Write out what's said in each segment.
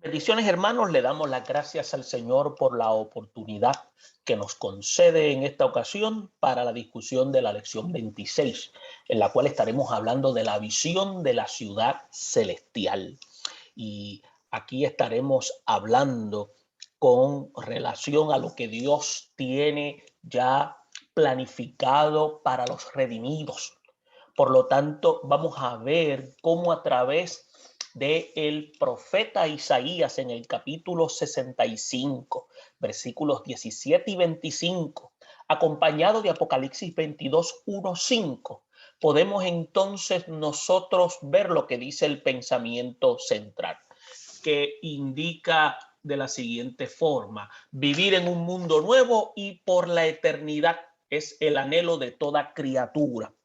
Bendiciones, hermanos, le damos las gracias al Señor por la oportunidad que nos concede en esta ocasión para la discusión de la lección 26, en la cual estaremos hablando de la visión de la ciudad celestial. Y aquí estaremos hablando con relación a lo que Dios tiene ya planificado para los redimidos. Por lo tanto, vamos a ver cómo a través del profeta Isaías en el capítulo 65, versículos 17 y 25, acompañado de Apocalipsis 22, 1, 5, podemos entonces nosotros ver lo que dice el pensamiento central, que indica de la siguiente forma: vivir en un mundo nuevo y por la eternidad es el anhelo de toda criatura.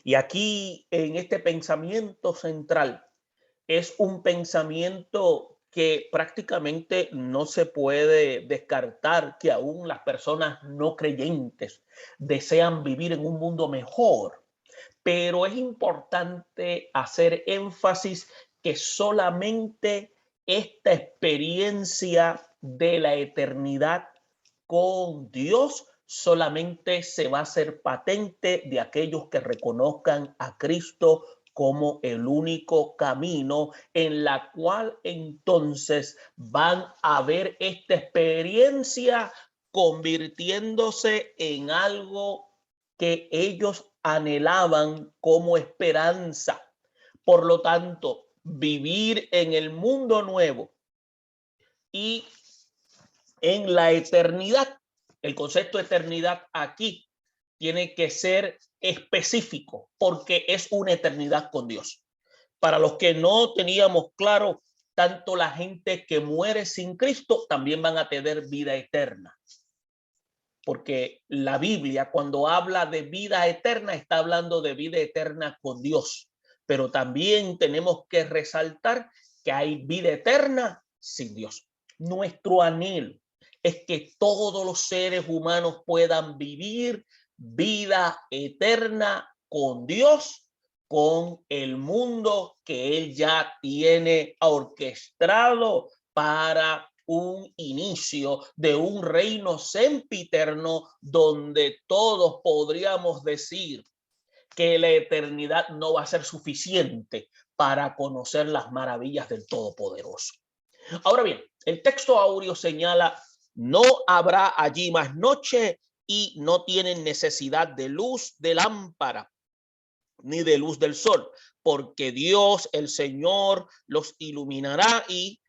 Y aquí en este pensamiento central es un pensamiento que prácticamente no se puede descartar, que aún las personas no creyentes desean vivir en un mundo mejor. Pero es importante hacer énfasis que solamente esta experiencia de la eternidad con Dios solamente se va a hacer patente de aquellos que reconozcan a Cristo como el único camino, en la cual entonces van a ver esta experiencia convirtiéndose en algo que ellos anhelaban como esperanza. Por lo tanto, vivir en el mundo nuevo y en la eternidad, el concepto de eternidad aquí tiene que ser específico porque es una eternidad con Dios. Para los que no teníamos claro, tanto la gente que muere sin Cristo también van a tener vida eterna. Porque la Biblia, cuando habla de vida eterna, está hablando de vida eterna con Dios. Pero también tenemos que resaltar que hay vida eterna sin Dios. Nuestro anhelo es que todos los seres humanos puedan vivir vida eterna con Dios, con el mundo que Él ya tiene orquestado para un inicio de un reino sempiterno donde todos podríamos decir que la eternidad no va a ser suficiente para conocer las maravillas del Todopoderoso. Ahora bien, el texto áureo señala: no habrá allí más noche y no tienen necesidad de luz de lámpara ni de luz del sol, porque Dios, el Señor, los iluminará y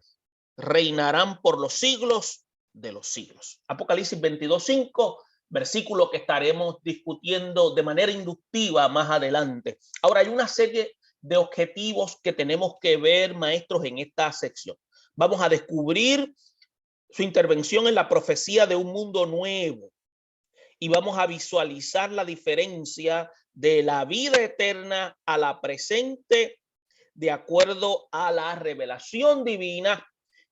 reinarán por los siglos de los siglos. Apocalipsis 22:5, versículo que estaremos discutiendo de manera inductiva más adelante. Ahora, hay una serie de objetivos que tenemos que ver, maestros, en esta sección. Vamos a descubrir su intervención en la profecía de un mundo nuevo y vamos a visualizar la diferencia de la vida eterna a la presente de acuerdo a la revelación divina.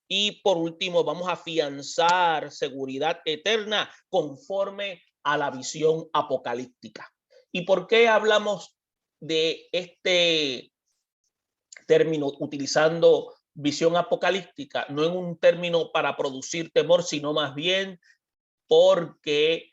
Y por último, vamos a afianzar seguridad eterna conforme a la visión apocalíptica. ¿Y por qué hablamos de este término utilizando visión apocalíptica? No en un término para producir temor, sino más bien porque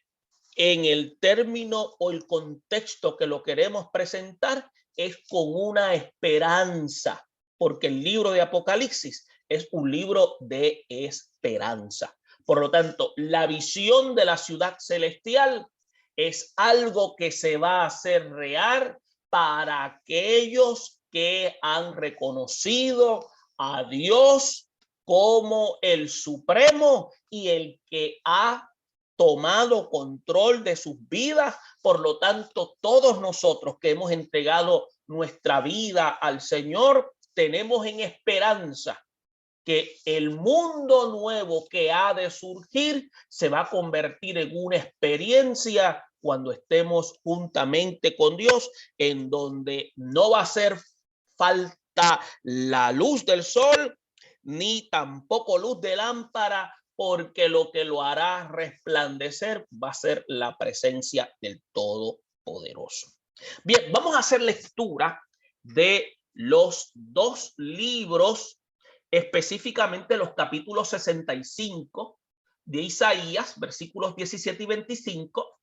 en el término o el contexto que lo queremos presentar es con una esperanza, porque el libro de Apocalipsis es un libro de esperanza. Por lo tanto, la visión de la ciudad celestial es algo que se va a hacer real para aquellos que han reconocido a Dios como el Supremo y el que ha tomado control de sus vidas. Por lo tanto, todos nosotros que hemos entregado nuestra vida al Señor, tenemos en esperanza que el mundo nuevo que ha de surgir se va a convertir en una experiencia cuando estemos juntamente con Dios, en donde no va a ser falta la luz del sol, ni tampoco luz de lámpara, porque lo que lo hará resplandecer va a ser la presencia del Todopoderoso. Bien, vamos a hacer lectura de los dos libros específicamente los capítulos 65 de Isaías, versículos 17 y 25,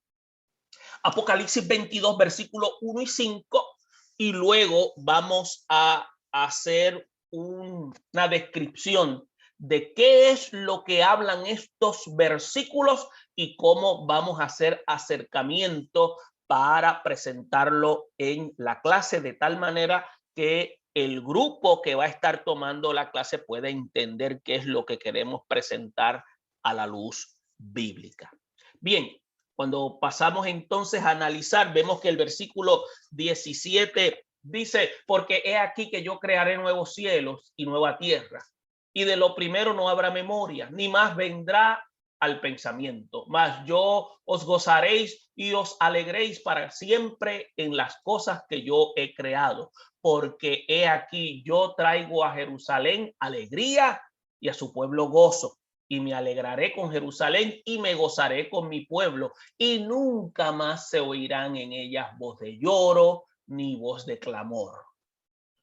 Apocalipsis 22, versículos 1 y 5, y luego vamos a hacer una descripción de qué es lo que hablan estos versículos y cómo vamos a hacer acercamiento para presentarlo en la clase, de tal manera que el grupo que va a estar tomando la clase pueda entender qué es lo que queremos presentar a la luz bíblica. Bien, cuando pasamos entonces a analizar, vemos que el versículo 17 dice: porque he aquí que yo crearé nuevos cielos y nueva tierra, y de lo primero no habrá memoria, ni más vendrá al pensamiento, mas yo os gozaréis y os alegréis para siempre en las cosas que yo he creado, porque he aquí yo traigo a Jerusalén alegría y a su pueblo gozo, y me alegraré con Jerusalén y me gozaré con mi pueblo, y nunca más se oirán en ellas voz de lloro ni voz de clamor.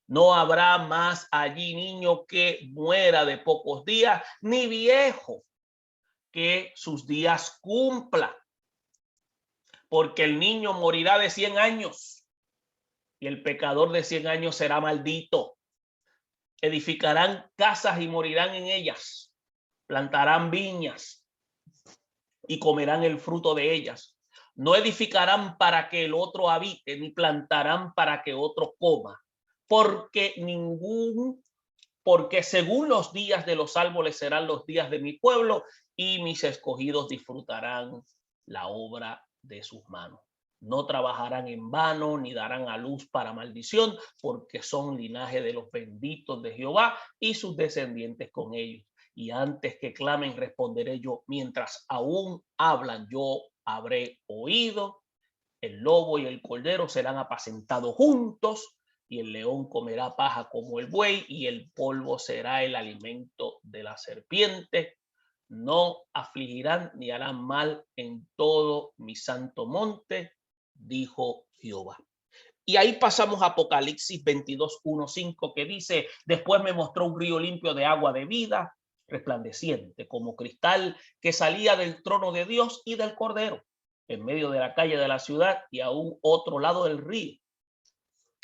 No habrá más allí niño que muera de pocos días, ni viejo que sus días cumpla, porque el niño morirá de 100 años y el pecador de 100 años será maldito. Edificarán casas y morirán en ellas, plantarán viñas y comerán el fruto de ellas. No edificarán para que el otro habite, ni plantarán para que otro coma, porque según los días de los árboles serán los días de mi pueblo, y mis escogidos disfrutarán la obra de sus manos. No trabajarán en vano, ni darán a luz para maldición, porque son linaje de los benditos de Jehová, y sus descendientes con ellos. Y antes que clamen, responderé yo. Mientras aún hablan, yo habré oído. El lobo y el cordero serán apacentados juntos, y el león comerá paja como el buey, y el polvo será el alimento de la serpiente. No afligirán ni harán mal en todo mi santo monte, dijo Jehová. Y ahí pasamos a Apocalipsis 22, 1, 5, que dice: después me mostró un río limpio de agua de vida, resplandeciente como cristal, que salía del trono de Dios y del Cordero, en medio de la calle de la ciudad, y a un otro lado del río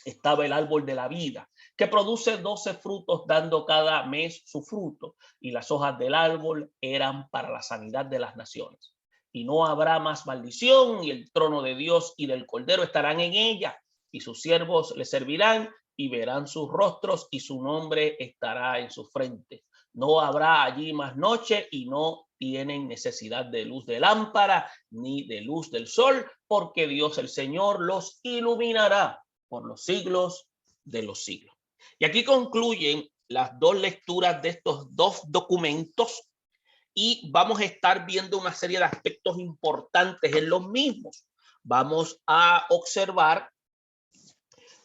estaba el árbol de la vida, que produce 12 frutos, dando cada mes su fruto, y las hojas del árbol eran para la sanidad de las naciones. Y no habrá más maldición, y el trono de Dios y del Cordero estarán en ella, y sus siervos le servirán, y verán sus rostros, y su nombre estará en su frente. No habrá allí más noche, y no tienen necesidad de luz de lámpara, ni de luz del sol, porque Dios el Señor los iluminará por los siglos de los siglos. Y aquí concluyen las dos lecturas de estos dos documentos, y vamos a estar viendo una serie de aspectos importantes en los mismos. Vamos a observar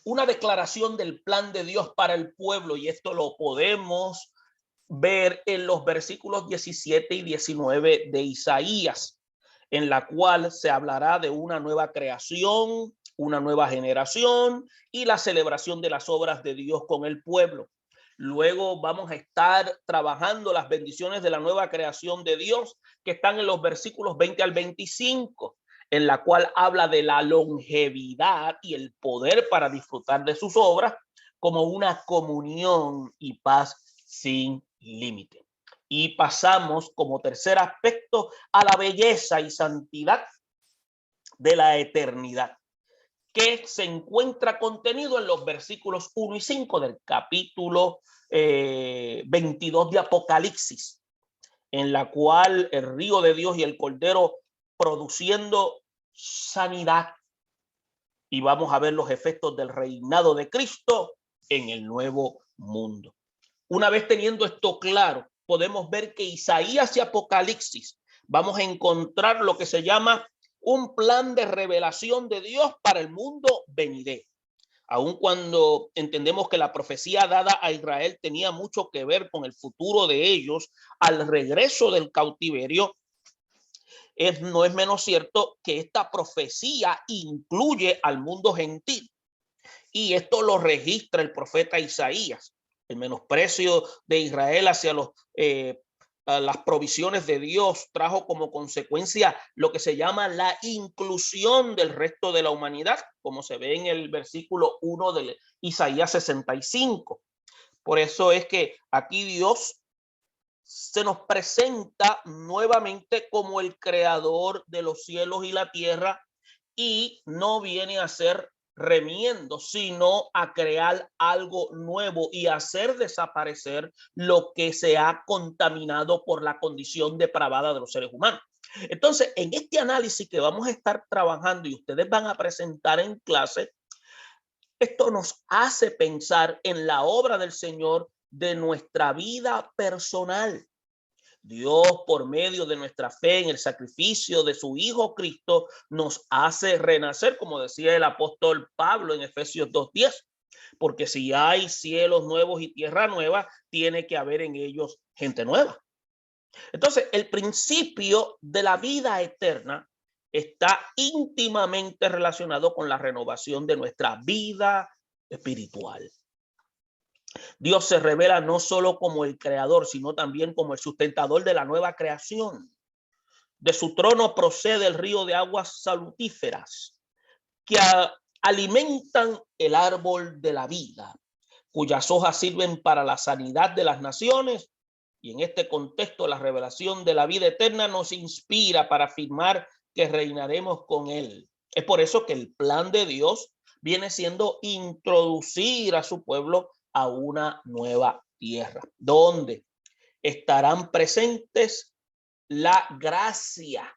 una declaración del plan de Dios para el pueblo, y esto lo podemos ver en los versículos 17 y 19 de Isaías, en la cual se hablará de una nueva creación, una nueva generación y la celebración de las obras de Dios con el pueblo. Luego vamos a estar trabajando las bendiciones de la nueva creación de Dios, que están en los versículos 20 al 25, en la cual habla de la longevidad y el poder para disfrutar de sus obras, como una comunión y paz sin límite. Y pasamos como tercer aspecto a la belleza y santidad de la eternidad, que se encuentra contenido en los versículos 1 y 5 del capítulo 22 de Apocalipsis, en la cual el río de Dios y el Cordero produciendo sanidad, y vamos a ver los efectos del reinado de Cristo en el nuevo mundo. Una vez teniendo esto claro, podemos ver que Isaías y Apocalipsis vamos a encontrar lo que se llama un plan de revelación de Dios para el mundo venidero. Aun cuando entendemos que la profecía dada a Israel tenía mucho que ver con el futuro de ellos al regreso del cautiverio, no es menos cierto que esta profecía incluye al mundo gentil, y esto lo registra el profeta Isaías. El menosprecio de Israel hacia las provisiones de Dios trajo como consecuencia lo que se llama la inclusión del resto de la humanidad, como se ve en el versículo 1 de Isaías 65. Por eso es que aquí Dios se nos presenta nuevamente como el creador de los cielos y la tierra, y no viene a ser remiendo, sino a crear algo nuevo y hacer desaparecer lo que se ha contaminado por la condición depravada de los seres humanos. Entonces, en este análisis que vamos a estar trabajando y ustedes van a presentar en clase, esto nos hace pensar en la obra del Señor de nuestra vida personal. Dios, por medio de nuestra fe en el sacrificio de su Hijo Cristo, nos hace renacer, como decía el apóstol Pablo en Efesios 2:10, porque si hay cielos nuevos y tierra nueva, tiene que haber en ellos gente nueva. Entonces, el principio de la vida eterna está íntimamente relacionado con la renovación de nuestra vida espiritual. Dios se revela no solo como el creador, sino también como el sustentador de la nueva creación. De su trono procede el río de aguas salutíferas que alimentan el árbol de la vida, cuyas hojas sirven para la sanidad de las naciones. Y en este contexto, la revelación de la vida eterna nos inspira para afirmar que reinaremos con él. Es por eso que el plan de Dios viene siendo introducir a su pueblo a una nueva tierra, donde estarán presentes la gracia,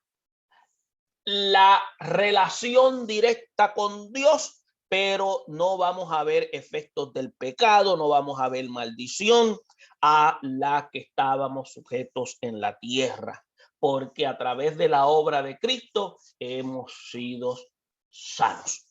la relación directa con Dios, pero no vamos a ver efectos del pecado, no vamos a ver maldición a la que estábamos sujetos en la tierra, porque a través de la obra de Cristo hemos sido sanos.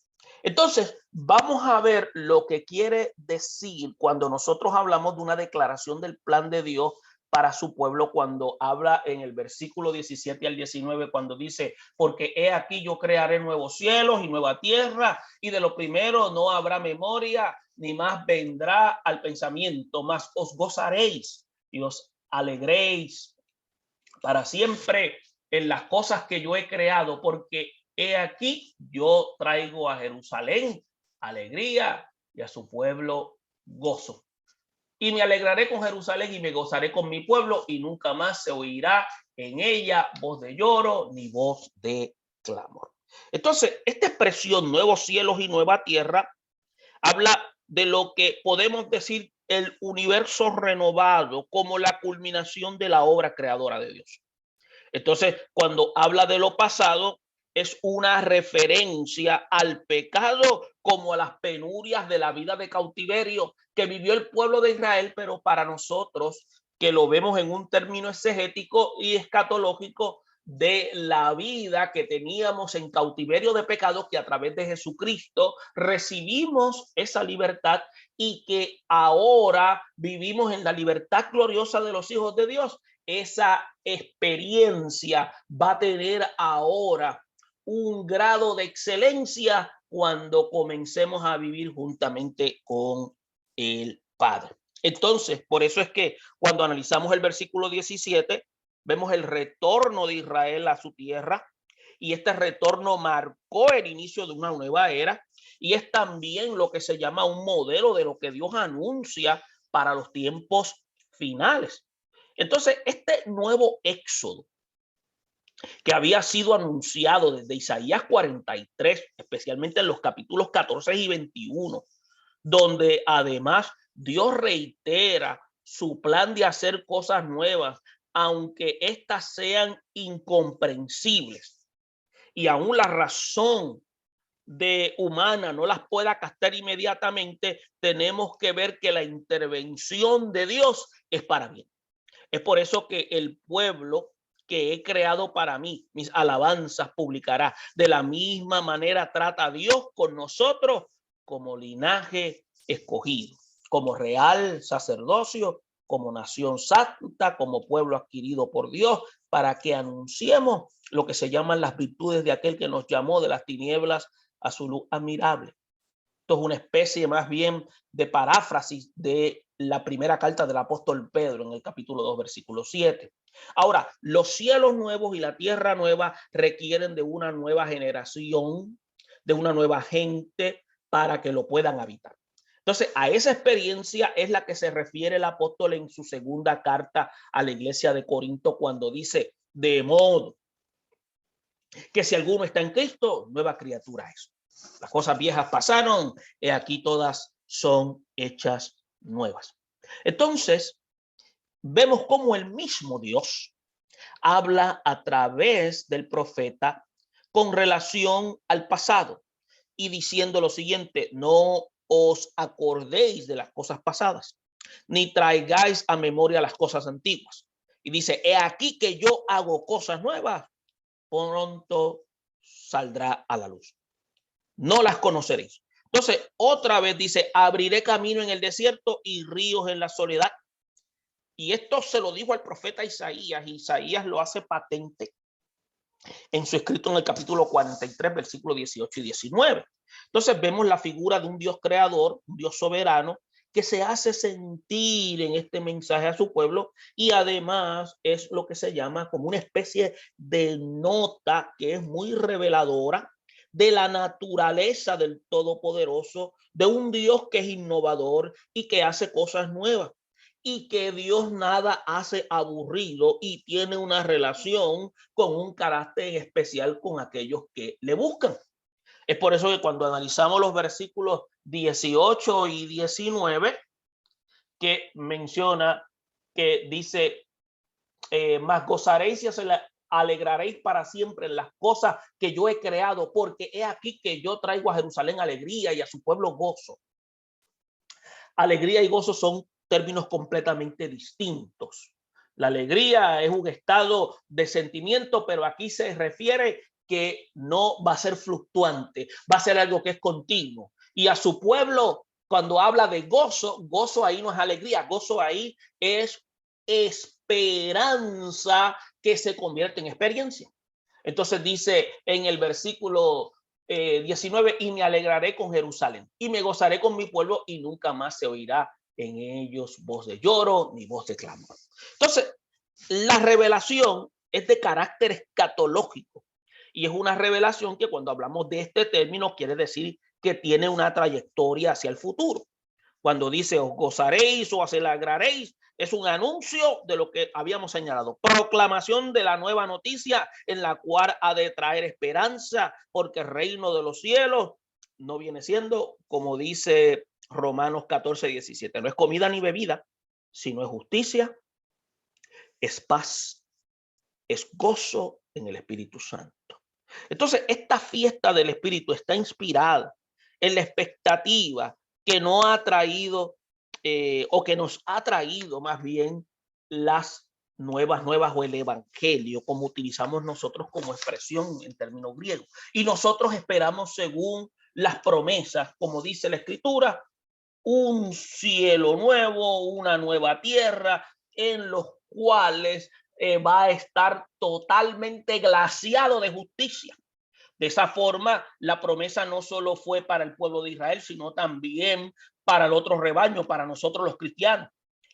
Entonces, vamos a ver lo que quiere decir cuando nosotros hablamos de una declaración del plan de Dios para su pueblo, cuando habla en el versículo 17 al 19, cuando dice: porque he aquí yo crearé nuevos cielos y nueva tierra, y de lo primero no habrá memoria, ni más vendrá al pensamiento, mas os gozaréis y os alegréis para siempre en las cosas que yo he creado, porque he aquí yo traigo a Jerusalén alegría y a su pueblo gozo. Y me alegraré con Jerusalén y me gozaré con mi pueblo, y nunca más se oirá en ella voz de lloro ni voz de clamor. Entonces, esta expresión nuevos cielos y nueva tierra habla de lo que podemos decir el universo renovado como la culminación de la obra creadora de Dios. Entonces, cuando habla de lo pasado, es una referencia al pecado como a las penurias de la vida de cautiverio que vivió el pueblo de Israel, pero para nosotros, que lo vemos en un término exegético y escatológico, de la vida que teníamos en cautiverio de pecado, que a través de Jesucristo recibimos esa libertad y que ahora vivimos en la libertad gloriosa de los hijos de Dios. Esa experiencia va a tener ahora un grado de excelencia cuando comencemos a vivir juntamente con el Padre. Entonces, por eso es que cuando analizamos el versículo 17, vemos el retorno de Israel a su tierra, y este retorno marcó el inicio de una nueva era, y es también lo que se llama un modelo de lo que Dios anuncia para los tiempos finales. Entonces, este nuevo éxodo que había sido anunciado desde Isaías 43, especialmente en los capítulos 14 y 21, donde además Dios reitera su plan de hacer cosas nuevas, aunque éstas sean incomprensibles y aún la razón de humana no las pueda captar inmediatamente, tenemos que ver que la intervención de Dios es para bien. Es por eso que el pueblo que he creado para mí, mis alabanzas publicará. De la misma manera trata Dios con nosotros como linaje escogido, como real sacerdocio, como nación santa, como pueblo adquirido por Dios, para que anunciemos lo que se llaman las virtudes de aquel que nos llamó de las tinieblas a su luz admirable. Esto es una especie más bien de paráfrasis de la primera carta del apóstol Pedro en el capítulo 2, versículo 7. Ahora, los cielos nuevos y la tierra nueva requieren de una nueva generación, de una nueva gente para que lo puedan habitar. Entonces, a esa experiencia es la que se refiere el apóstol en su segunda carta a la iglesia de Corinto cuando dice, de modo que si alguno está en Cristo, nueva criatura es. Las cosas viejas pasaron, y aquí todas son hechas nuevas. Entonces, vemos cómo el mismo Dios habla a través del profeta con relación al pasado y diciendo lo siguiente: no os acordéis de las cosas pasadas, ni traigáis a memoria las cosas antiguas. Y dice, he aquí que yo hago cosas nuevas, pronto saldrá a la luz. No las conoceréis. Entonces, otra vez dice, abriré camino en el desierto y ríos en la soledad. Y esto se lo dijo al profeta Isaías. Isaías lo hace patente en su escrito en el capítulo 43, versículos 18 y 19. Entonces vemos la figura de un Dios creador, un Dios soberano, que se hace sentir en este mensaje a su pueblo, y además es lo que se llama como una especie de nota que es muy reveladora de la naturaleza del Todopoderoso, de un Dios que es innovador y que hace cosas nuevas, y que Dios nada hace aburrido y tiene una relación con un carácter especial con aquellos que le buscan. Es por eso que cuando analizamos los versículos 18 y 19, que menciona, que dice, más gozaréis y se alegraréis para siempre en las cosas que yo he creado, porque he aquí que yo traigo a Jerusalén alegría y a su pueblo gozo. Alegría y gozo son términos completamente distintos. La alegría es un estado de sentimiento, pero aquí se refiere que no va a ser fluctuante, va a ser algo que es continuo. Y a su pueblo, cuando habla de gozo, gozo ahí no es alegría, gozo ahí es esperanza que se convierte en experiencia. Entonces dice en el versículo 19, y me alegraré con Jerusalén y me gozaré con mi pueblo, y nunca más se oirá en ellos voz de lloro ni voz de clamor. Entonces, la revelación es de carácter escatológico, y es una revelación que cuando hablamos de este término quiere decir que tiene una trayectoria hacia el futuro. Cuando dice os gozaréis o os alegraréis, es un anuncio de lo que habíamos señalado, proclamación de la nueva noticia en la cual ha de traer esperanza, porque el reino de los cielos no viene siendo, como dice Romanos 14, 17, no es comida ni bebida, sino es justicia, es paz, es gozo en el Espíritu Santo. Entonces, esta fiesta del Espíritu está inspirada en la expectativa que no ha traído o que nos ha traído más bien las nuevas o el evangelio, como utilizamos nosotros como expresión en términos griegos. Y nosotros esperamos, según las promesas, como dice la Escritura, un cielo nuevo, una nueva tierra en los cuales va a estar totalmente glaciado de justicia. De esa forma, la promesa no solo fue para el pueblo de Israel, sino también para el otro rebaño, para nosotros los cristianos.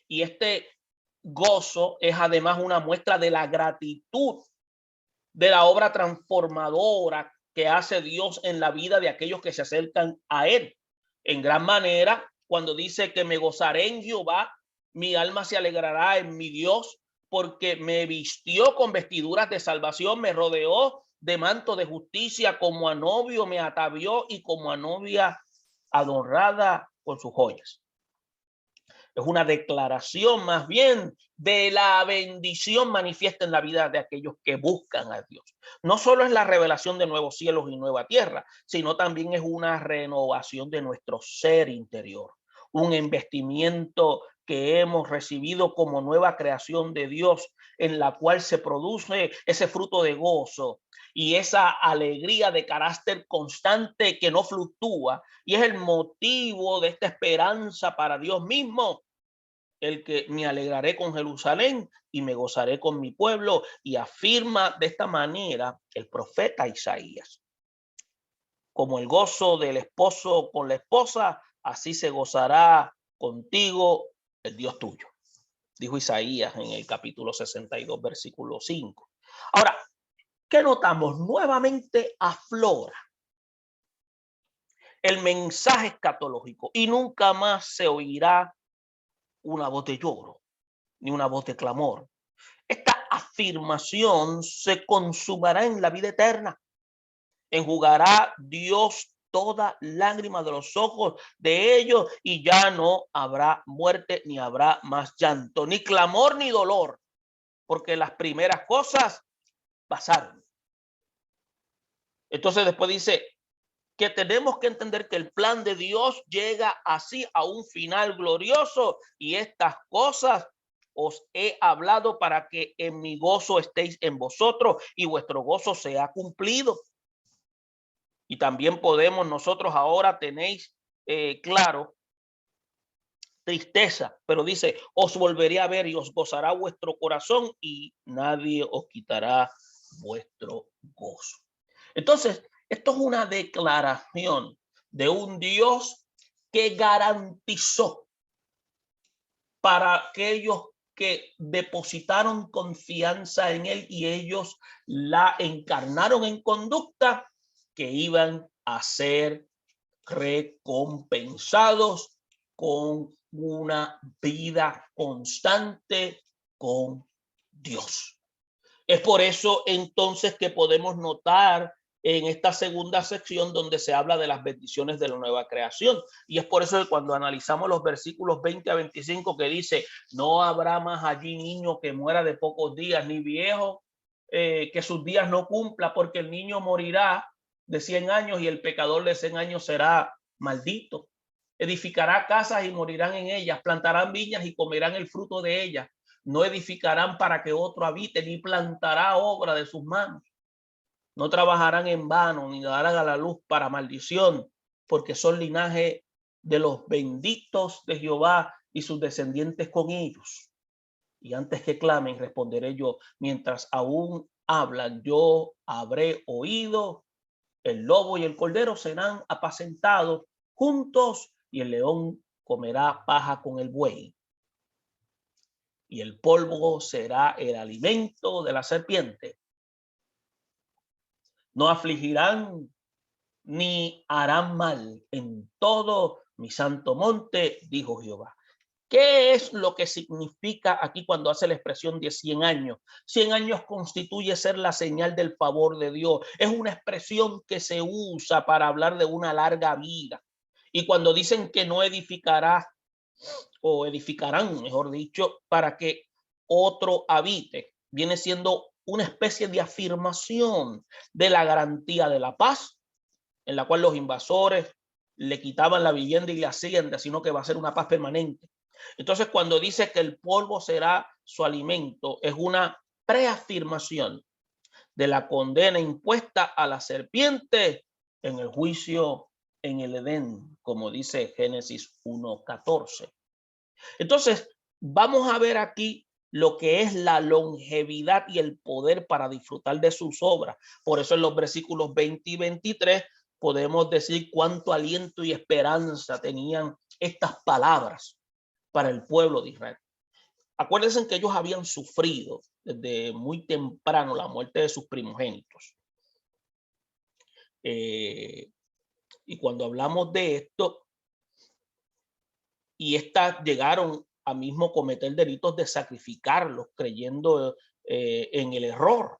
Y este gozo es además una muestra de la gratitud de la obra transformadora que hace Dios en la vida de aquellos que se acercan a Él. En gran manera, cuando dice que me gozaré en Jehová, mi alma se alegrará en mi Dios, porque me vistió con vestiduras de salvación, me rodeó de manto de justicia, como a novio me atavió y como a novia adornada con sus joyas. Es una declaración más bien de la bendición manifiesta en la vida de aquellos que buscan a Dios. No solo es la revelación de nuevos cielos y nueva tierra, sino también es una renovación de nuestro ser interior, un investimiento que hemos recibido como nueva creación de Dios, en la cual se produce ese fruto de gozo y esa alegría de carácter constante que no fluctúa, y es el motivo de esta esperanza para Dios mismo, el que me alegraré con Jerusalén y me gozaré con mi pueblo, y afirma de esta manera el profeta Isaías. como el gozo del esposo con la esposa, así se gozará contigo el Dios tuyo, dijo Isaías en el capítulo 62, versículo 5. Ahora, ¿qué notamos? Nuevamente aflora el mensaje escatológico y nunca más se oirá una voz de lloro ni una voz de clamor. Esta afirmación se consumará en la vida eterna. Enjugará Dios toda lágrima de los ojos de ellos y ya no habrá muerte, ni habrá más llanto, ni clamor, ni dolor, porque las primeras cosas pasaron. Entonces después dice que tenemos que entender que el plan de Dios llega así a un final glorioso y estas cosas os he hablado para que en mi gozo estéis en vosotros y vuestro gozo sea cumplido. Y también podemos nosotros ahora tenéis claro tristeza, pero dice, os volveré a ver y os gozará vuestro corazón y nadie os quitará vuestro gozo. Entonces, esto es una declaración de un Dios que garantizó para aquellos que depositaron confianza en él y ellos la encarnaron en conducta, que iban a ser recompensados con una vida constante con Dios. Es por eso entonces que podemos notar en esta segunda sección donde se habla de las bendiciones de la nueva creación. Y es por eso que cuando analizamos los versículos 20 a 25 que dice, no habrá más allí niño que muera de pocos días, ni viejo que sus días no cumpla, porque el niño morirá de 100 años y el pecador de 100 años será maldito. Edificará casas y morirán en ellas, plantarán viñas y comerán el fruto de ellas. No edificarán para que otro habite, ni plantará obra de sus manos. No trabajarán en vano, ni darán a la luz para maldición, porque son linaje de los benditos de Jehová y sus descendientes con ellos. Y antes que clamen, responderé yo, mientras aún hablan, yo habré oído. El lobo y el cordero serán apacentados juntos y el león comerá paja con el buey. Y el polvo será el alimento de la serpiente. No afligirán ni harán mal en todo mi santo monte, dijo Jehová. ¿Qué es lo que significa aquí cuando hace la expresión de 100 años? 100 años constituye ser la señal del favor de Dios. Es una expresión que se usa para hablar de una larga vida. Y cuando dicen que no edificará o edificarán, mejor dicho, para que otro habite, viene siendo una especie de afirmación de la garantía de la paz, en la cual los invasores le quitaban la vivienda y la hacienda, sino que va a ser una paz permanente. Entonces, cuando dice que el polvo será su alimento, es una preafirmación de la condena impuesta a la serpiente en el juicio en el Edén, como dice Génesis 1:14. Entonces, vamos a ver aquí lo que es la longevidad y el poder para disfrutar de sus obras. Por eso en los versículos 20 y 23 podemos decir cuánto aliento y esperanza tenían estas palabras para el pueblo de Israel. Acuérdense que ellos habían sufrido desde muy temprano la muerte de sus primogénitos. Y cuando hablamos de esto, y estas llegaron a mismo cometer delitos de sacrificarlos, creyendo en el error.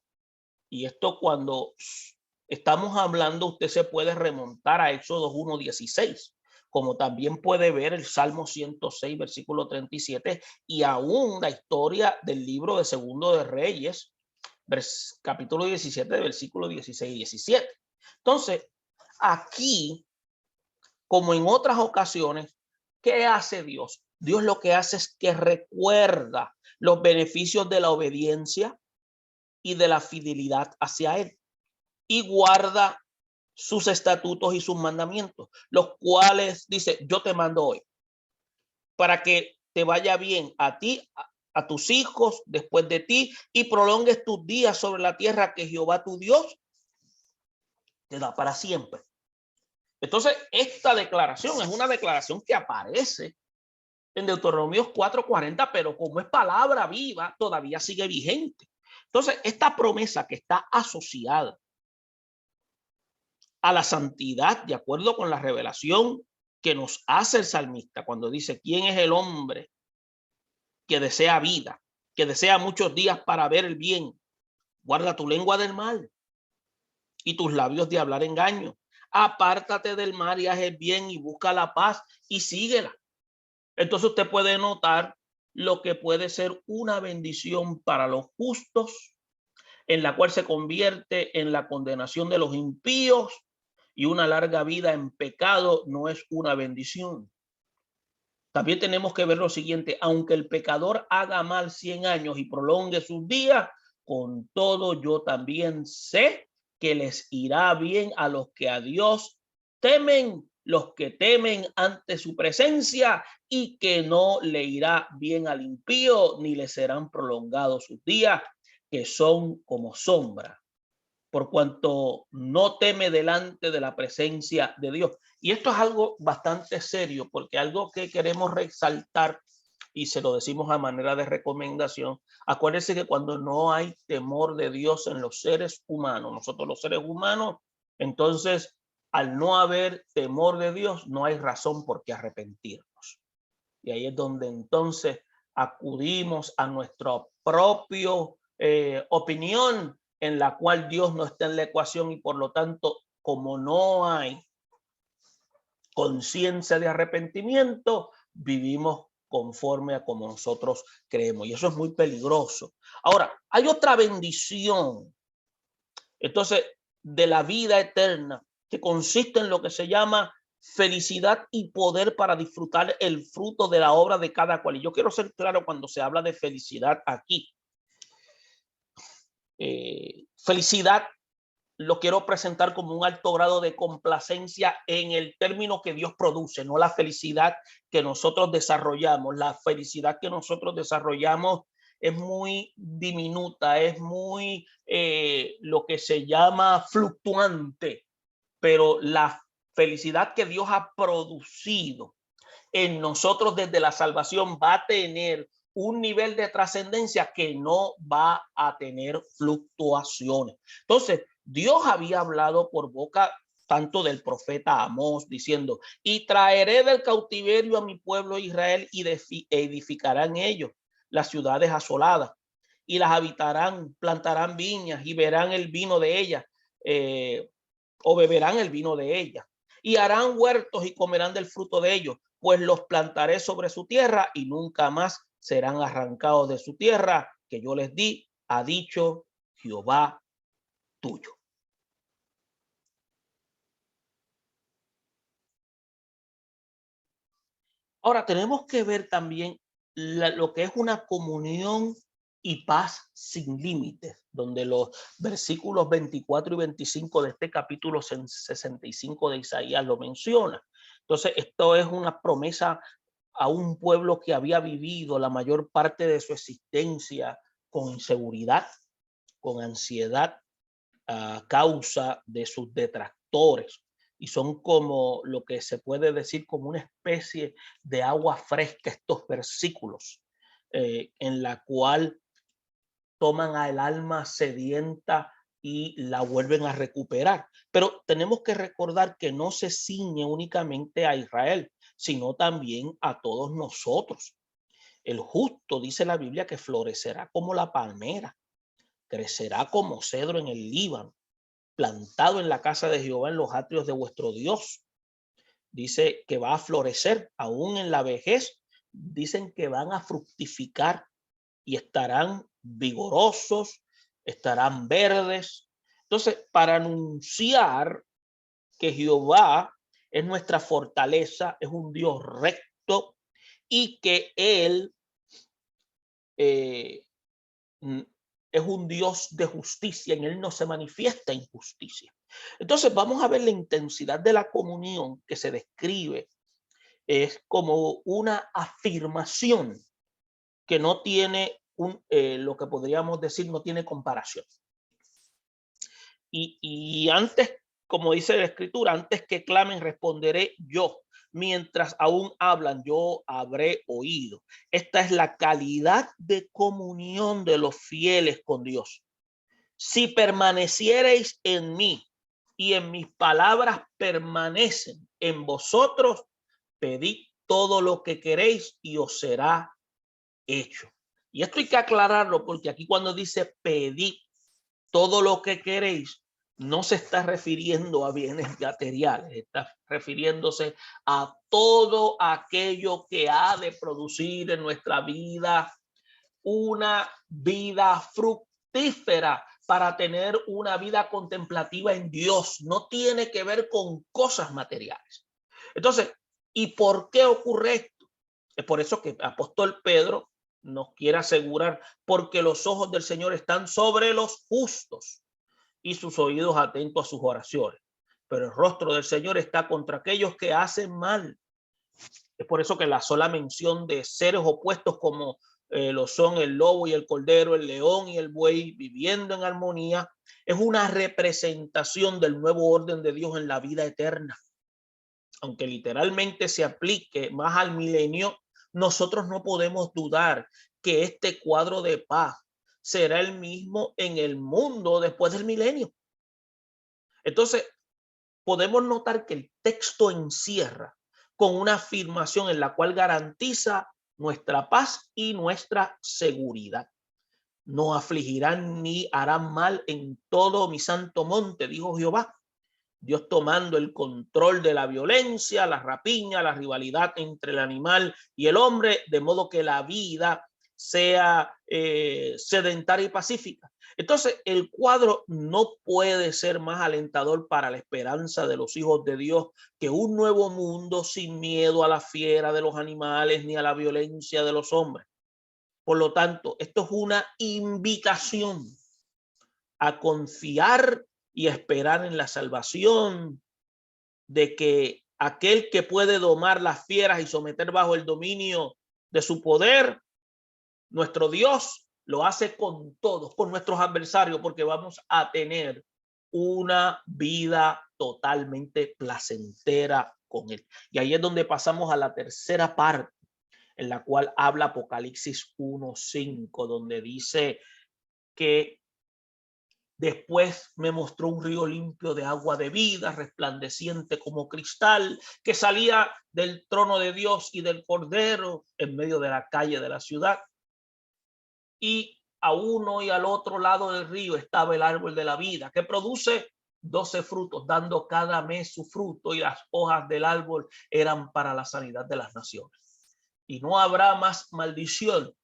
Y esto cuando estamos hablando, usted se puede remontar a Éxodo 1:16, como también puede ver el Salmo 106, versículo 37, y aún la historia del libro de Segundo de Reyes, capítulo 17, versículo 16 y 17. Entonces, aquí, como en otras ocasiones, ¿qué hace Dios? Dios lo que hace es que recuerda los beneficios de la obediencia y de la fidelidad hacia Él y guarda sus estatutos y sus mandamientos, los cuales dice, yo te mando hoy para que te vaya bien a ti, a tus hijos después de ti y prolongues tus días sobre la tierra que Jehová tu Dios te da para siempre. Entonces, esta declaración es una declaración que aparece en Deuteronomio 4:40, pero como es palabra viva, todavía sigue vigente. Entonces, esta promesa que está asociada a la santidad, de acuerdo con la revelación que nos hace el salmista, cuando dice, ¿quién es el hombre que desea vida, que desea muchos días para ver el bien? Guarda tu lengua del mal y tus labios de hablar engaño. Apártate del mal y haz el bien y busca la paz y síguela. Entonces usted puede notar lo que puede ser una bendición para los justos, en la cual se convierte en la condenación de los impíos, y una larga vida en pecado no es una bendición. También tenemos que ver lo siguiente: aunque el pecador haga mal 100 años y prolongue sus días, con todo yo también sé que les irá bien a los que a Dios temen, los que temen ante su presencia, y que no le irá bien al impío, ni le serán prolongados sus días, que son como sombra, por cuanto no teme delante de la presencia de Dios. Y esto es algo bastante serio, porque algo que queremos resaltar, y se lo decimos a manera de recomendación: acuérdense que cuando no hay temor de Dios en los seres humanos, nosotros los seres humanos, entonces al no haber temor de Dios, no hay razón por qué arrepentirnos. Y ahí es donde entonces acudimos a nuestra propia opinión, en la cual Dios no está en la ecuación, y por lo tanto, como no hay conciencia de arrepentimiento, vivimos conforme a como nosotros creemos, y eso es muy peligroso. Ahora, hay otra bendición, entonces, de la vida eterna, que consiste en lo que se llama felicidad y poder para disfrutar el fruto de la obra de cada cual. Y yo quiero ser claro cuando se habla de felicidad aquí. Felicidad lo quiero presentar como un alto grado de complacencia en el término que Dios produce, no la felicidad que nosotros desarrollamos. La felicidad que nosotros desarrollamos es muy diminuta, es muy lo que se llama fluctuante, pero la felicidad que Dios ha producido en nosotros desde la salvación va a tener un nivel de trascendencia que no va a tener fluctuaciones. Entonces, Dios había hablado por boca tanto del profeta Amós, diciendo: y traeré del cautiverio a mi pueblo Israel, y edificarán ellos las ciudades asoladas, y las habitarán, plantarán viñas y verán el vino de ellas, o beberán el vino de ellas, y harán huertos y comerán del fruto de ellos, pues los plantaré sobre su tierra y nunca más serán arrancados de su tierra que yo les di, ha dicho Jehová tuyo. Ahora tenemos que ver también lo que es una comunión y paz sin límites, donde los versículos 24 y 25 de este capítulo 65 de Isaías lo menciona. Entonces, esto es una promesa a un pueblo que había vivido la mayor parte de su existencia con inseguridad, con ansiedad, a causa de sus detractores, y son como lo que se puede decir como una especie de agua fresca estos versículos, en la cual toman al alma sedienta y la vuelven a recuperar. Pero tenemos que recordar que no se ciñe únicamente a Israel, sino también a todos nosotros. El justo, dice la Biblia, que florecerá como la palmera, crecerá como cedro en el Líbano, plantado en la casa de Jehová, en los atrios de vuestro Dios. Dice que va a florecer aún en la vejez. Dicen que van a fructificar y estarán vigorosos, estarán verdes. Entonces, para anunciar que Jehová es nuestra fortaleza, es un Dios recto, y que Él es un Dios de justicia, en Él no se manifiesta injusticia. Entonces vamos a ver la intensidad de la comunión que se describe. Es como una afirmación que no tiene lo que podríamos decir, no tiene comparación. Y antes como dice la escritura, antes que clamen responderé yo. Mientras aún hablan, yo habré oído. Esta es la calidad de comunión de los fieles con Dios. Si permaneciereis en mí y en mis palabras permanecen en vosotros, pedid todo lo que queréis y os será hecho. Y esto hay que aclararlo, porque aquí cuando dice pedid todo lo que queréis, no se está refiriendo a bienes materiales, está refiriéndose a todo aquello que ha de producir en nuestra vida una vida fructífera, para tener una vida contemplativa en Dios. No tiene que ver con cosas materiales. Entonces, ¿y por qué ocurre esto? Es por eso que el apóstol Pedro nos quiere asegurar, porque los ojos del Señor están sobre los justos y sus oídos atentos a sus oraciones, pero el rostro del Señor está contra aquellos que hacen mal. Es por eso que la sola mención de seres opuestos como lo son el lobo y el cordero, el león y el buey, viviendo en armonía, es una representación del nuevo orden de Dios en la vida eterna. Aunque literalmente se aplique más al milenio, nosotros no podemos dudar que este cuadro de paz será el mismo en el mundo después del milenio. Entonces, podemos notar que el texto encierra con una afirmación en la cual garantiza nuestra paz y nuestra seguridad. No afligirán ni harán mal en todo mi santo monte, dijo Jehová. Dios tomando el control de la violencia, la rapiña, la rivalidad entre el animal y el hombre, de modo que la vida sea sedentaria y pacífica. Entonces, el cuadro no puede ser más alentador para la esperanza de los hijos de Dios que un nuevo mundo sin miedo a la fiera de los animales ni a la violencia de los hombres. Por lo tanto, esto es una invitación a confiar y esperar en la salvación, de que aquel que puede domar las fieras y someter bajo el dominio de su poder, nuestro Dios lo hace con todos, con nuestros adversarios, porque vamos a tener una vida totalmente placentera con él. Y ahí es donde pasamos a la tercera parte, en la cual habla Apocalipsis 1:5, donde dice que después me mostró un río limpio de agua de vida, resplandeciente como cristal, que salía del trono de Dios y del Cordero en medio de la calle de la ciudad. Y a uno y al otro lado del río estaba el árbol de la vida, que produce 12 frutos, dando cada mes su fruto, y las hojas del árbol eran para la sanidad de las naciones. Y no habrá más maldición,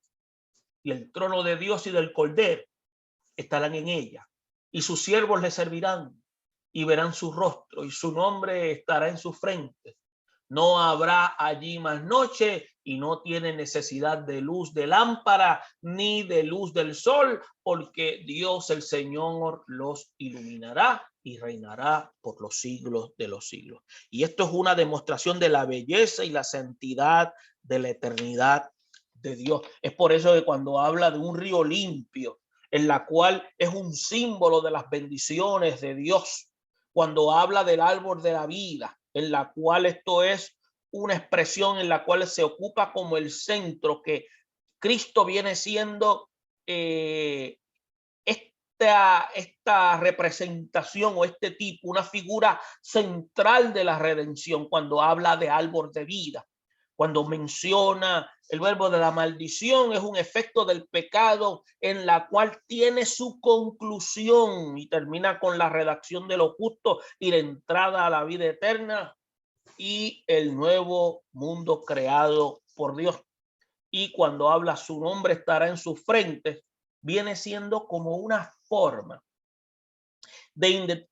y el trono de Dios y del Cordero estarán en ella, y sus siervos le servirán y verán su rostro, y su nombre estará en su frente. No habrá allí más noche, y no tiene necesidad de luz de lámpara ni de luz del sol, porque Dios el Señor los iluminará y reinará por los siglos de los siglos. Y esto es una demostración de la belleza y la santidad de la eternidad de Dios. Es por eso que cuando habla de un río limpio, en la cual es un símbolo de las bendiciones de Dios, cuando habla del árbol de la vida, en la cual esto es una expresión en la cual se ocupa como el centro, que Cristo viene siendo esta representación o este tipo, una figura central de la redención, cuando habla de árbol de vida. Cuando menciona el verbo de la maldición, es un efecto del pecado en la cual tiene su conclusión y termina con la redacción de lo justo y la entrada a la vida eterna y el nuevo mundo creado por Dios. Y cuando habla su nombre estará en su frente, viene siendo como una forma de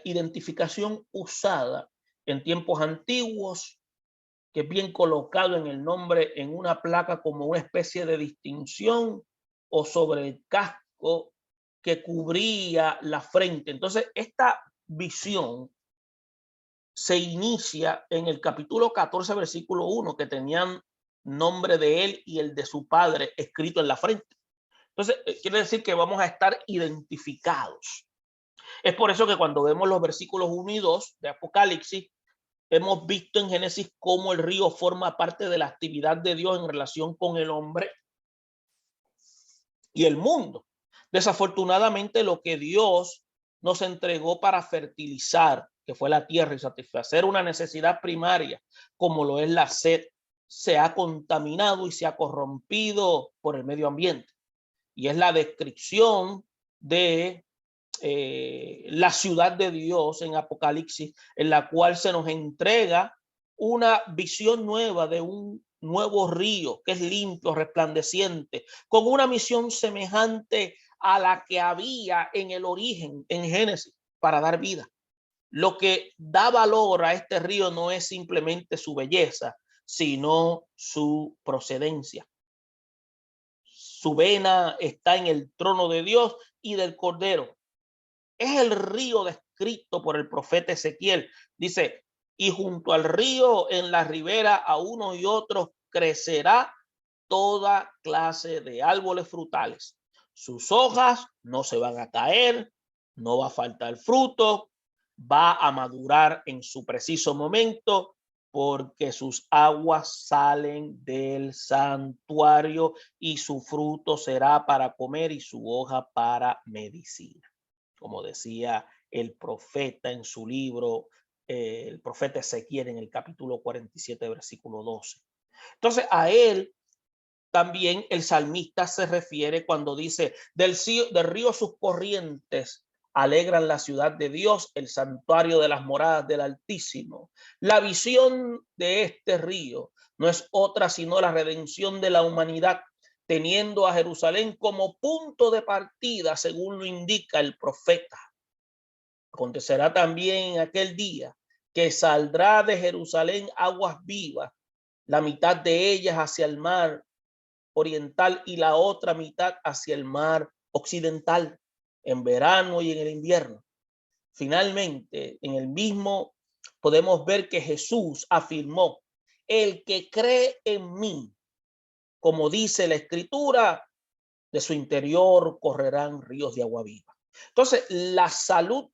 identificación usada en tiempos antiguos, que es bien colocado en el nombre en una placa como una especie de distinción o sobre el casco que cubría la frente. Entonces, esta visión se inicia en el capítulo 14, versículo 1, que tenían nombre de él y el de su padre escrito en la frente. Entonces, quiere decir que vamos a estar identificados. Es por eso que cuando vemos los versículos 1 y 2 de Apocalipsis, hemos visto en Génesis cómo el río forma parte de la actividad de Dios en relación con el hombre y el mundo. Desafortunadamente, lo que Dios nos entregó para fertilizar, que fue la tierra, y satisfacer una necesidad primaria, como lo es la sed, se ha contaminado y se ha corrompido por el medio ambiente. Y es la descripción de la ciudad de Dios en Apocalipsis, en la cual se nos entrega una visión nueva de un nuevo río que es limpio, resplandeciente, con una misión semejante a la que había en el origen, en Génesis, para dar vida. Lo que da valor a este río no es simplemente su belleza, sino su procedencia. Su vena está en el trono de Dios y del Cordero. Es el río descrito por el profeta Ezequiel. Dice, y junto al río en la ribera a unos y otros crecerá toda clase de árboles frutales. Sus hojas no se van a caer, no va a faltar fruto, va a madurar en su preciso momento, porque sus aguas salen del santuario y su fruto será para comer y su hoja para medicina. Como decía el profeta en su libro, el profeta Ezequiel en el capítulo 47, versículo 12. Entonces a él también el salmista se refiere cuando dice, del río sus corrientes alegran la ciudad de Dios, el santuario de las moradas del Altísimo. La visión de este río no es otra sino la redención de la humanidad, teniendo a Jerusalén como punto de partida, según lo indica el profeta. Acontecerá también en aquel día que saldrá de Jerusalén aguas vivas, la mitad de ellas hacia el mar oriental y la otra mitad hacia el mar occidental, en verano y en el invierno. Finalmente, en el mismo podemos ver que Jesús afirmó, el que cree en mí, como dice la escritura, de su interior correrán ríos de agua viva. Entonces, la salud,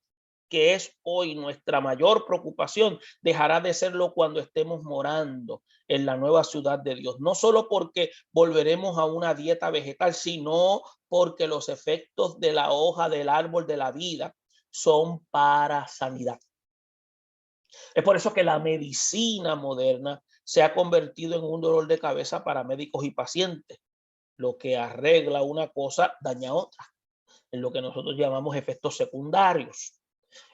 que es hoy nuestra mayor preocupación, dejará de serlo cuando estemos morando en la nueva ciudad de Dios. No solo porque volveremos a una dieta vegetal, sino porque los efectos de la hoja del árbol de la vida son para sanidad. Es por eso que la medicina moderna se ha convertido en un dolor de cabeza para médicos y pacientes. Lo que arregla una cosa daña otra, en lo que nosotros llamamos efectos secundarios.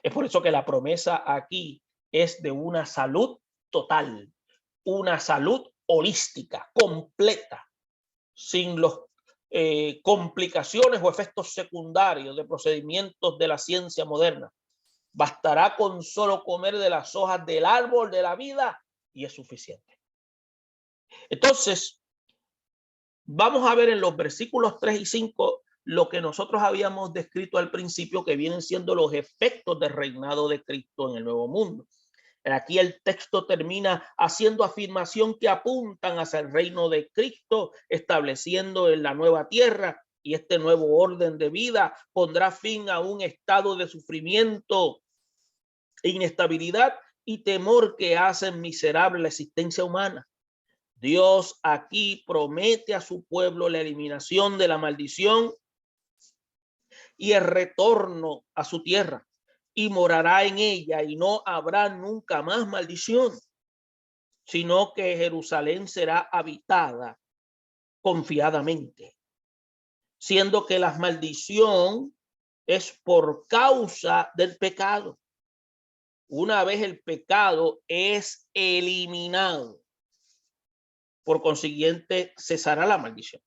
Es por eso que la promesa aquí es de una salud total, una salud holística, completa, sin las complicaciones o efectos secundarios de procedimientos de la ciencia moderna. Bastará con solo comer de las hojas del árbol de la vida y es suficiente. Entonces, vamos a ver en los versículos 3 y 5 lo que nosotros habíamos descrito al principio, que vienen siendo los efectos del reinado de Cristo en el nuevo mundo. Aquí el texto termina haciendo afirmación que apuntan hacia el reino de Cristo, estableciendo en la nueva tierra, y este nuevo orden de vida pondrá fin a un estado de sufrimiento, inestabilidad y temor que hacen miserable la existencia humana. Dios aquí promete a su pueblo la eliminación de la maldición y el retorno a su tierra, y morará en ella, y no habrá nunca más maldición, sino que Jerusalén será habitada confiadamente, siendo que la maldición es por causa del pecado. Una vez el pecado es eliminado, por consiguiente cesará la maldición.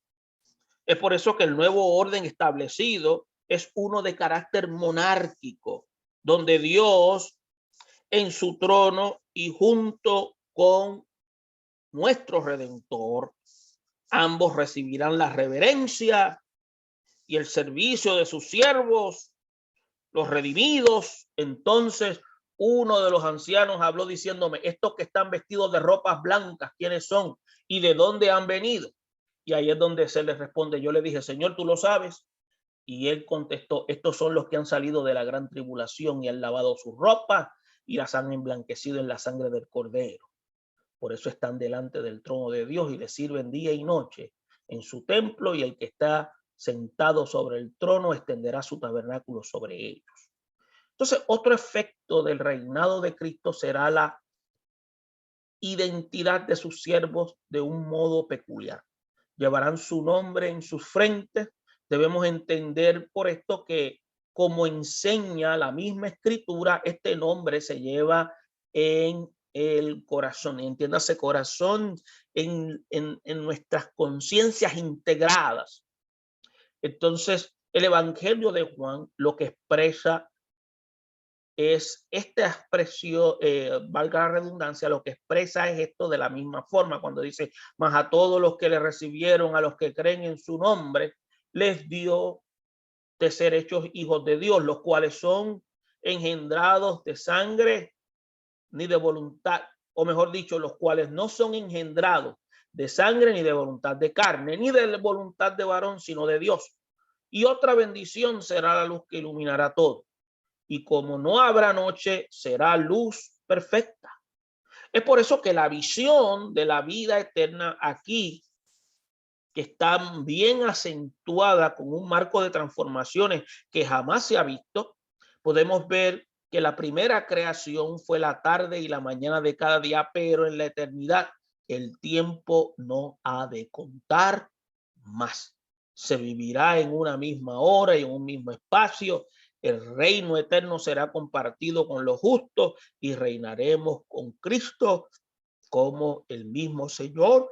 Es por eso que el nuevo orden establecido es uno de carácter monárquico, donde Dios en su trono y junto con nuestro Redentor, ambos recibirán la reverencia y el servicio de sus siervos, los redimidos. Entonces uno de los ancianos habló diciéndome, estos que están vestidos de ropas blancas, ¿quiénes son? ¿Y de dónde han venido? Y ahí es donde se les responde, yo le dije, Señor, tú lo sabes. Y él contestó, estos son los que han salido de la gran tribulación y han lavado sus ropas y las han emblanquecido en la sangre del Cordero. Por eso están delante del trono de Dios y le sirven día y noche en su templo, y el que está sentado sobre el trono extenderá su tabernáculo sobre ellos. Entonces, otro efecto del reinado de Cristo será la identidad de sus siervos de un modo peculiar. Llevarán su nombre en sus frentes. Debemos entender por esto que, como enseña la misma escritura, este nombre se lleva en el corazón. Entiéndase, corazón en nuestras conciencias integradas. Entonces, el Evangelio de Juan lo que expresa es esta expresión, valga la redundancia, lo que expresa es esto de la misma forma, cuando dice, mas a todos los que le recibieron, a los que creen en su nombre, les dio de ser hechos hijos de Dios, los cuales son engendrados de sangre ni de voluntad, o mejor dicho, los cuales no son engendrados de sangre ni de voluntad de carne, ni de voluntad de varón, sino de Dios. Y otra bendición será la luz que iluminará todo. Y como no habrá noche, será luz perfecta. Es por eso que la visión de la vida eterna aquí, que está bien acentuada con un marco de transformaciones que jamás se ha visto, podemos ver que la primera creación fue la tarde y la mañana de cada día, pero en la eternidad el tiempo no ha de contar más. Se vivirá en una misma hora y en un mismo espacio. El reino eterno será compartido con los justos y reinaremos con Cristo como el mismo Señor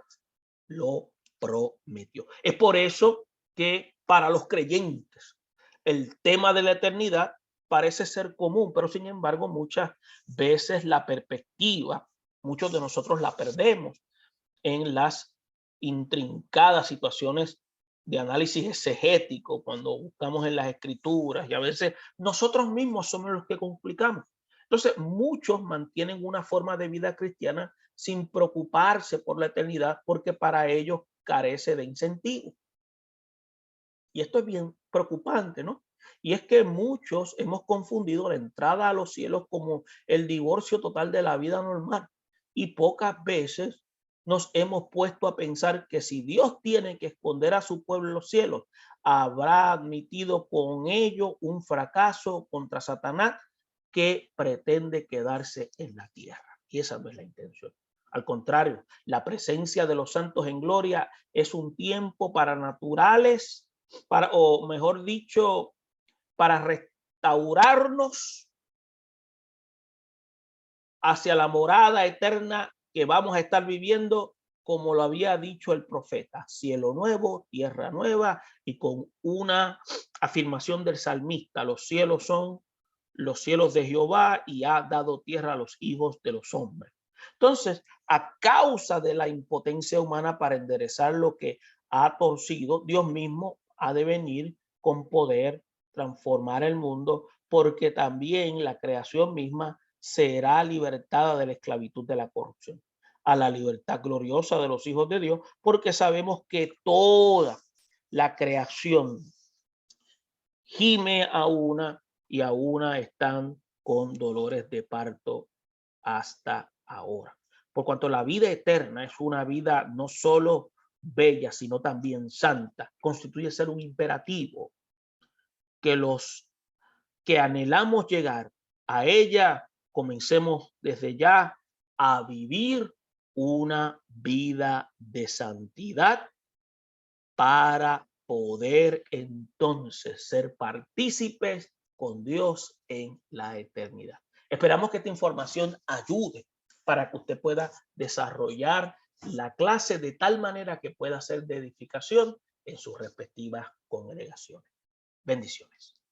lo prometió. Es por eso que para los creyentes el tema de la eternidad parece ser común, pero sin embargo muchas veces la perspectiva, muchos de nosotros la perdemos en las intrincadas situaciones de análisis exegético, cuando buscamos en las escrituras, y a veces nosotros mismos somos los que complicamos. Entonces, muchos mantienen una forma de vida cristiana sin preocuparse por la eternidad, porque para ellos carece de incentivo. Y esto es bien preocupante, ¿no? Y es que muchos hemos confundido la entrada a los cielos como el divorcio total de la vida normal, y pocas veces nos hemos puesto a pensar que si Dios tiene que esconder a su pueblo en los cielos, habrá admitido con ello un fracaso contra Satanás que pretende quedarse en la tierra. Y esa no es la intención. Al contrario, la presencia de los santos en gloria es un tiempo para naturales, o mejor dicho, para restaurarnos hacia la morada eterna que vamos a estar viviendo, como lo había dicho el profeta: cielo nuevo, tierra nueva, y con una afirmación del salmista: los cielos son los cielos de Jehová y ha dado tierra a los hijos de los hombres. Entonces, a causa de la impotencia humana para enderezar lo que ha torcido, Dios mismo ha de venir con poder, transformar el mundo, porque también la creación misma será libertada de la esclavitud de la corrupción a la libertad gloriosa de los hijos de Dios, porque sabemos que toda la creación gime a una, y a una están con dolores de parto hasta ahora. Por cuanto la vida eterna es una vida no solo bella, sino también santa, constituye ser un imperativo que los que anhelamos llegar a ella comencemos desde ya a vivir una vida de santidad para poder entonces ser partícipes con Dios en la eternidad. Esperamos que esta información ayude para que usted pueda desarrollar la clase de tal manera que pueda ser de edificación en sus respectivas congregaciones. Bendiciones.